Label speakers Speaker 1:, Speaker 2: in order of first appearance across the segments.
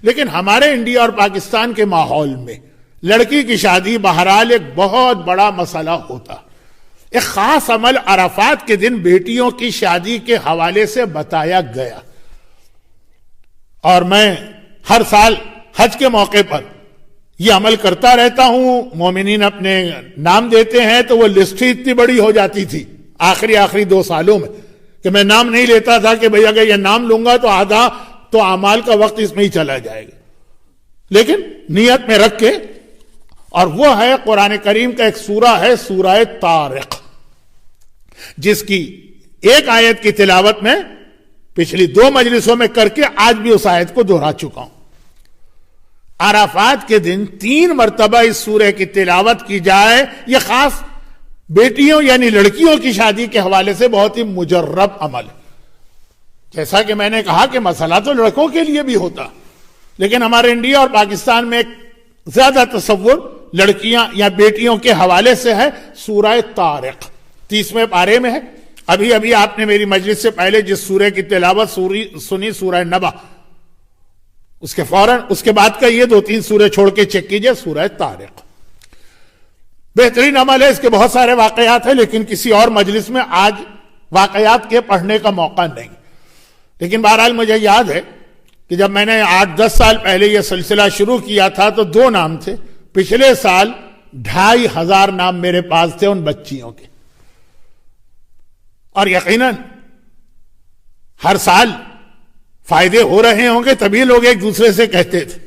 Speaker 1: لیکن ہمارے انڈیا اور پاکستان کے ماحول میں لڑکی کی شادی بہرحال ایک بہت بڑا مسئلہ ہوتا. ایک خاص عمل عرفات کے دن بیٹیوں کی شادی کے حوالے سے بتایا گیا، اور میں ہر سال حج کے موقع پر یہ عمل کرتا رہتا ہوں. مومنین اپنے نام دیتے ہیں تو وہ لسٹ ہی اتنی بڑی ہو جاتی تھی آخری 2 سالوں میں کہ میں نام نہیں لیتا تھا کہ بھئی اگر یہ نام لوں گا تو آدھا تو اعمال کا وقت اس میں ہی چلا جائے گا. لیکن نیت میں رکھ کے، اور وہ ہے قرآن کریم کا ایک سورہ ہے سورہ طارق، جس کی ایک آیت کی تلاوت میں پچھلی 2 مجلسوں میں کر کے آج بھی اس آیت کو دہرا چکا ہوں. عرفات کے دن 3 مرتبہ اس سورہ کی تلاوت کی جائے، یہ خاص بیٹیوں یعنی لڑکیوں کی شادی کے حوالے سے بہت ہی مجرب عمل ہے. جیسا کہ میں نے کہا کہ مسئلہ تو لڑکوں کے لیے بھی ہوتا، لیکن ہمارے انڈیا اور پاکستان میں ایک زیادہ تصور لڑکیاں یا بیٹیوں کے حوالے سے ہے. سورہ طارق 30ویں پارے میں ہے. ابھی آپ نے میری مجلس سے پہلے جس سورہ کی تلاوت سنی سورہ نبا، اس کے فوراً اس کے بعد کا یہ 2-3 سورہ چھوڑ کے چیک کیجئے سورہ طارق. بہترین عمل ہے. اس کے بہت سارے واقعات ہیں، لیکن کسی اور مجلس میں آج واقعات کے پڑھنے کا موقع نہیں. لیکن بہرحال مجھے یاد ہے کہ جب میں نے 8-10 سال پہلے یہ سلسلہ شروع کیا تھا تو 2 نام تھے. پچھلے سال 2500 نام میرے پاس تھے ان بچیوں کے، اور یقیناً ہر سال فائدے ہو رہے ہوں گے تبھی لوگ ایک دوسرے سے کہتے تھے.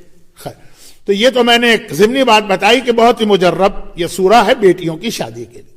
Speaker 1: تو یہ تو میں نے ایک ضمنی بات بتائی کہ بہت ہی مجرب یہ سورہ ہے بیٹیوں کی شادی کے لیے.